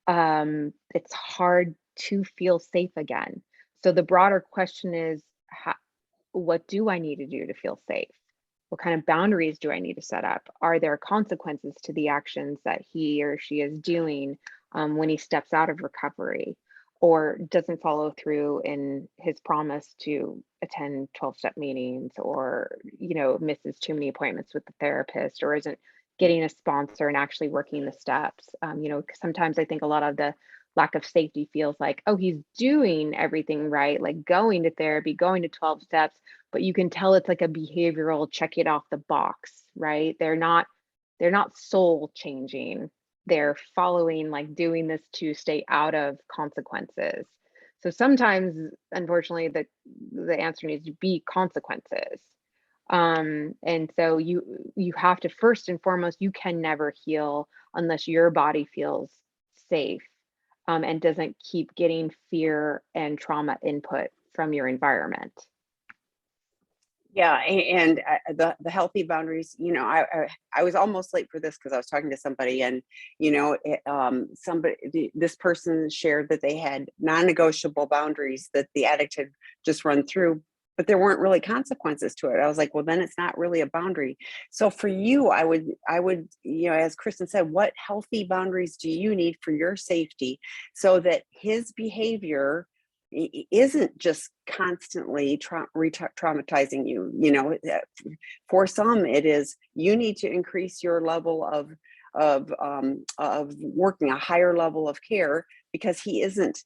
It's hard to feel safe again. So the broader question is, what do I need to do to feel safe? What kind of boundaries do I need to set up? Are there consequences to the actions that he or she is doing when he steps out of recovery or doesn't follow through in his promise to attend 12-step meetings, or misses too many appointments with the therapist, or isn't getting a sponsor and actually working the steps? 'Cause sometimes I think a lot of the lack of safety feels like, oh, he's doing everything right, like going to therapy, going to 12 steps, but you can tell it's like a behavioral check it off the box, right? They're not soul changing. They're following, like doing this to stay out of consequences. So sometimes, unfortunately, the answer needs to be consequences. And so you have to, first and foremost, you can never heal unless your body feels safe, and doesn't keep getting fear and trauma input from your environment. Yeah, and the healthy boundaries. I was almost late for this because I was talking to somebody, and this person shared that they had non-negotiable boundaries that the addict had just run through, but there weren't really consequences to it. I was like, well, then it's not really a boundary. So for you, I would, as Kristen said, what healthy boundaries do you need for your safety so that his behavior isn't just constantly traumatizing you. For some it is, you need to increase your level of working a higher level of care, because he isn't,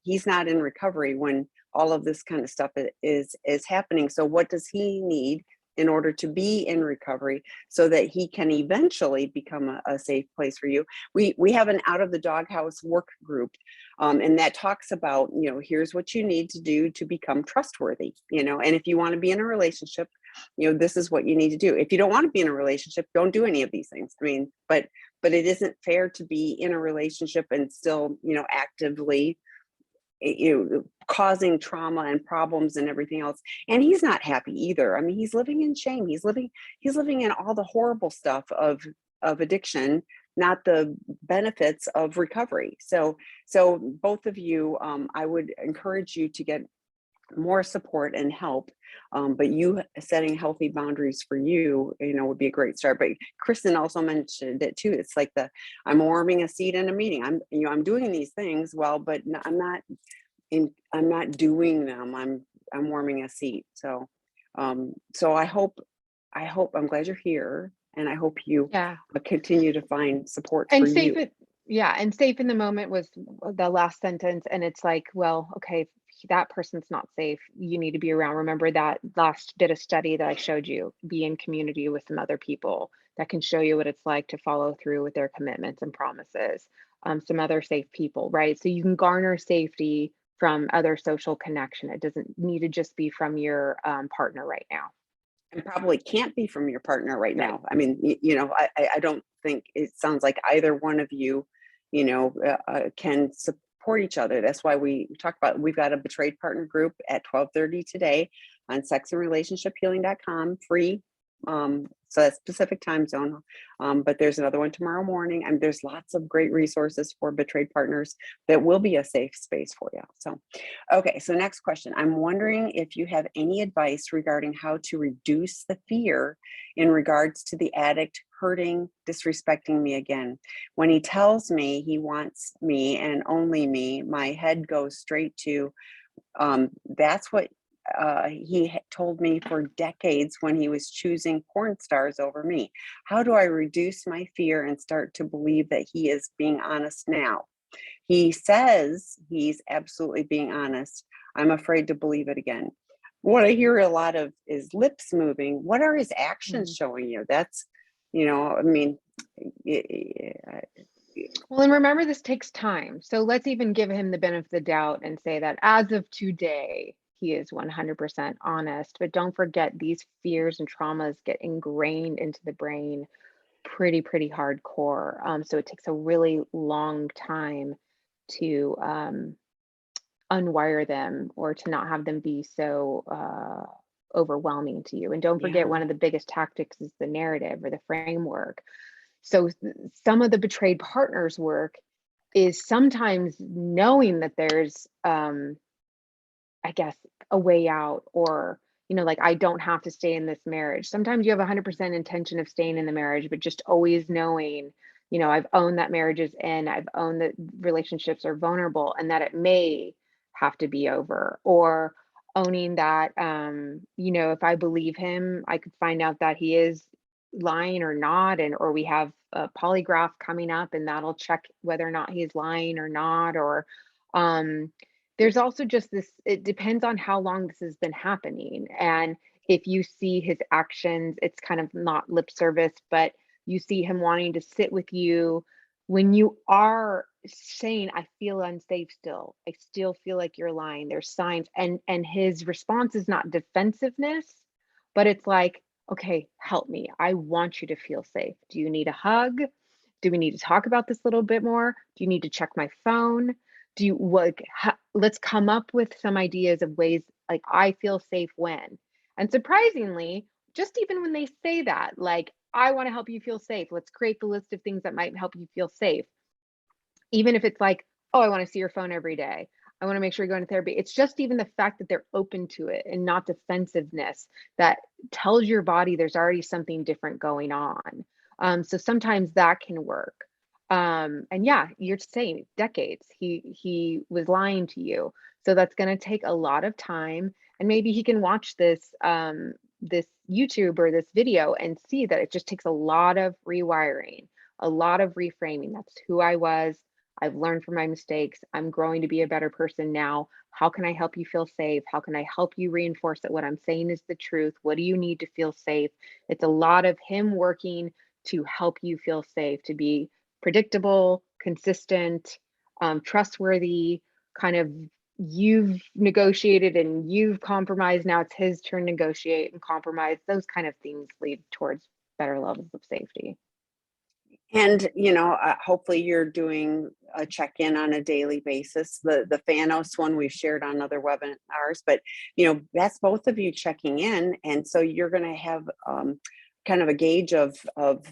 he's not in recovery when all of this kind of stuff is happening. So what does he need in order to be in recovery so that he can eventually become a safe place for you? We have an out of the doghouse work group, and that talks about, here's what you need to do to become trustworthy, and if you want to be in a relationship, this is what you need to do. If you don't want to be in a relationship, don't do any of these things. I mean, but it isn't fair to be in a relationship and still, actively, causing trauma and problems and everything else. And he's not happy either. I mean, he's living in shame. He's living in all the horrible stuff of addiction, not the benefits of recovery. So both of you, I would encourage you to get more support and help. But you setting healthy boundaries for you, would be a great start. But Kristen also mentioned it too. It's like I'm warming a seat in a meeting. I'm doing these things well, but I'm not doing them. I'm warming a seat. So I'm glad you're here, and I hope you Yeah. continue to find support for And you. and safe in the moment was the last sentence. And it's like, well, okay, if that person's not safe, you need to be around. Remember that last bit of study that I showed you, be in community with some other people that can show you what it's like to follow through with their commitments and promises. Some other safe people, right? So you can garner safety from other social connection. It doesn't need to just be from your partner right now. And probably can't be from your partner right Right. now. I mean, I don't think it sounds like either one of you, can support each other. That's why we talked about, we've got a betrayed partner group at 12:30 today on sexandrelationshiphealing.com, free. So that's Pacific time zone. But there's another one tomorrow morning, and there's lots of great resources for betrayed partners that will be a safe space for you. So, okay, so next question. I'm wondering if you have any advice regarding how to reduce the fear in regards to the addict hurting, disrespecting me again. When he tells me he wants me and only me, my head goes straight to, that's what he told me for decades when he was choosing porn stars over me. How do I reduce my fear and start to believe that he is being honest now? He says he's absolutely being honest. I'm afraid to believe it again. What I hear a lot of is lips moving. What are his actions Mhm. showing you? That's, I mean, Well, and remember, this takes time. So let's even give him the benefit of the doubt and say that as of today, he is 100% honest. But don't forget, these fears and traumas get ingrained into the brain pretty hardcore. So it takes a really long time to unwire them, or to not have them be so overwhelming to you. And don't forget, yeah, one of the biggest tactics is the narrative or the framework. So some of the betrayed partners work is sometimes knowing that there's I guess a way out, or like, I don't have to stay in this marriage. Sometimes you have 100% intention of staying in the marriage, but just always knowing, I've owned that marriage is in, I've owned that relationships are vulnerable and that it may have to be over. Or owning that, if I believe him, I could find out that he is lying or not, and or we have a polygraph coming up and that'll check whether or not he's lying or not. Or um there's also just this, it depends on how long this has been happening. And if you see his actions, it's kind of not lip service, but you see him wanting to sit with you when you are saying, I feel unsafe still. I still feel like you're lying. There's signs. And his response is not defensiveness, but it's like, okay, help me. I want you to feel safe. Do you need a hug? Do we need to talk about this a little bit more? Do you need to check my phone? Do you, like, let's come up with some ideas of ways, like, I feel safe when. And surprisingly, just even when they say that, like, I want to help you feel safe, let's create the list of things that might help you feel safe. Even if it's like, oh, I want to see your phone every day. I want to make sure you're going to therapy. It's just even the fact that they're open to it and not defensiveness that tells your body there's already something different going on. So sometimes that can work. And yeah, you're saying decades. He was lying to you. So that's going to take a lot of time. And maybe he can watch this YouTube or this video and see that it just takes a lot of rewiring, a lot of reframing. That's who I was. I've learned from my mistakes. I'm growing to be a better person now. How can I help you feel safe? How can I help you reinforce that what I'm saying is the truth? What do you need to feel safe? It's a lot of him working to help you feel safe, to be predictable, consistent, trustworthy, kind of you've negotiated and you've compromised. Now it's his turn to negotiate and compromise. Those kind of things lead towards better levels of safety. And, hopefully you're doing a check-in on a daily basis. The Thanos one we've shared on other webinars, but, that's both of you checking in. And so you're going to have kind of a gauge of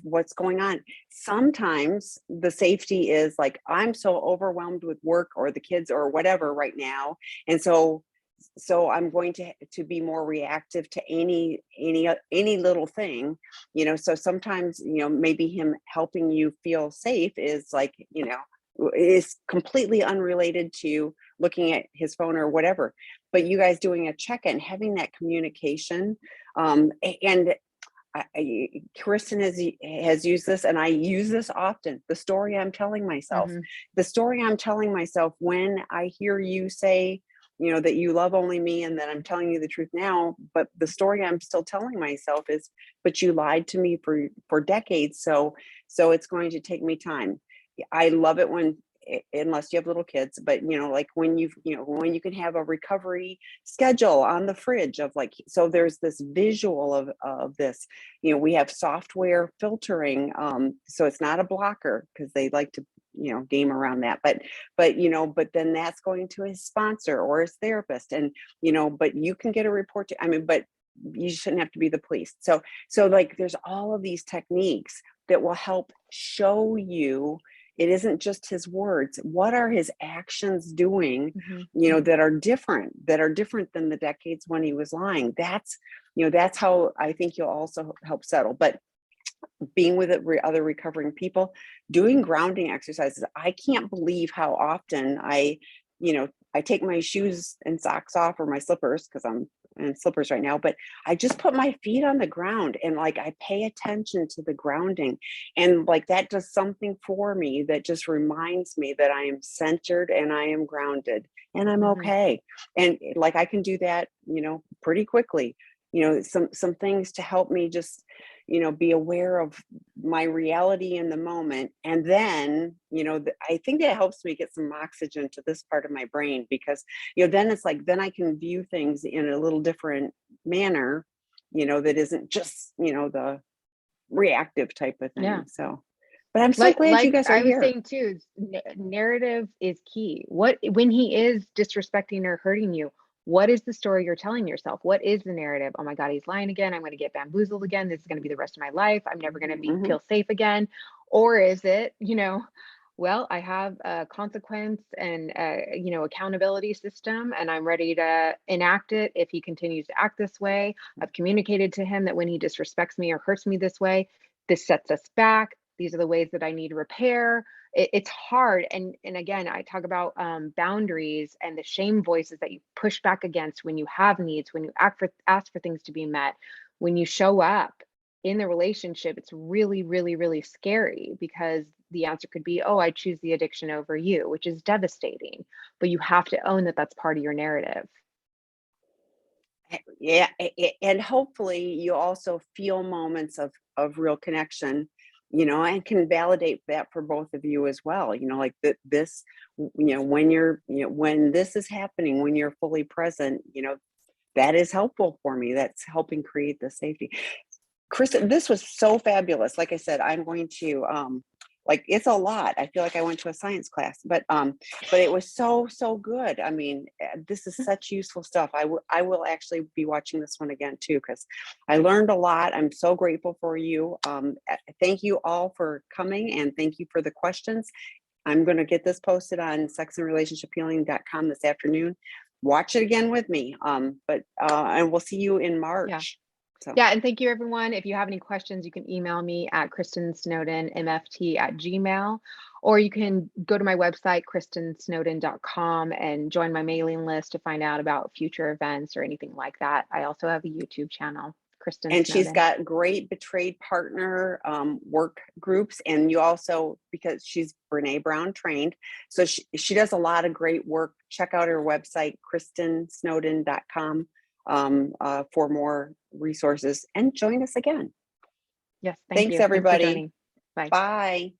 what's going on. Sometimes the safety is like, I'm so overwhelmed with work or the kids or whatever right now. And so I'm going to be more reactive to any little thing, so sometimes, maybe him helping you feel safe is like, is completely unrelated to looking at his phone or whatever, but you guys doing a check-in, having that communication. And Kristin has used this, and I use this often. The story I'm telling myself, Mm-hmm. when I hear you say, that you love only me and that I'm telling you the truth now, but the story I'm still telling myself is, but you lied to me for decades. So it's going to take me time. I love it when, unless you have little kids, but like when when you can have a recovery schedule on the fridge of like, so there's this visual of this, we have software filtering, so it's not a blocker because they like to game around that, but then that's going to his sponsor or his therapist, and but you can get a report but you shouldn't have to be the police. So like there's all of these techniques that will help show you it isn't just his words. What are his actions doing, Mm-hmm. that are different than the decades when he was lying? That's how I think you'll also help settle. But being with other recovering people, doing grounding exercises. I can't believe how often I take my shoes and socks off, or my slippers, because I'm in slippers right now, but I just put my feet on the ground and like I pay attention to the grounding, and like that does something for me that just reminds me that I am centered and I am grounded and I'm Mm-hmm. okay. And like I can do that, pretty quickly. Some things to help me just be aware of my reality in the moment. And then I think that helps me get some oxygen to this part of my brain, because then it's like, then I can view things in a little different manner, that isn't just the reactive type of Yeah. thing. So but I'm so glad you Like guys are I was here. saying too, narrative is key. What when he is disrespecting or hurting you, what is the story you're telling yourself? What is the narrative? Oh my God, he's lying again. I'm going to get bamboozled again. This is going to be the rest of my life. I'm never going to be Hmm. feel safe again. Or is it, well, I have a consequence and accountability system, and I'm ready to enact it if he continues to act this way. I've communicated to him that when he disrespects me or hurts me this way, this sets us back. These are the ways that I need to repair. It's hard, and again, I talk about boundaries and the shame voices that you push back against when you have needs, when you ask for things to be met, when you show up in the relationship. It's really, really, really scary, because the answer could be, oh, I choose the addiction over you, which is devastating. But you have to own that that's part of your narrative. Yeah, and hopefully you also feel moments of real connection, and can validate that for both of you as well. Like that this, when this is happening, when you're fully present, that is helpful for me. That's helping create the safety. Kristen, this was so fabulous. Like I said, I'm going to like, it's a lot. I feel like I went to a science class, but it was so, so good. I mean, this is such useful stuff. I will actually be watching this one again too, because I learned a lot. I'm so grateful for you. Thank you all for coming, and thank you for the questions. I'm going to get this posted on sexandrelationshiphealing.com this afternoon. Watch it again with me. And we'll see you in March. Yeah. So. Yeah, and thank you, everyone. If you have any questions, you can email me at kristinsnowdenmft@gmail, or you can go to my website, kristinsnowden.com, and join my mailing list to find out about future events or anything like that. I also have a YouTube channel, Kristin And Snowden. she's got great betrayed partner work groups. And you also, because she's Brene Brown trained, so she does a lot of great work. Check out her website, kristinsnowden.com, for more resources, and join us again. Yes, thank Thanks, you. Thanks for everybody. joining. Bye. Bye.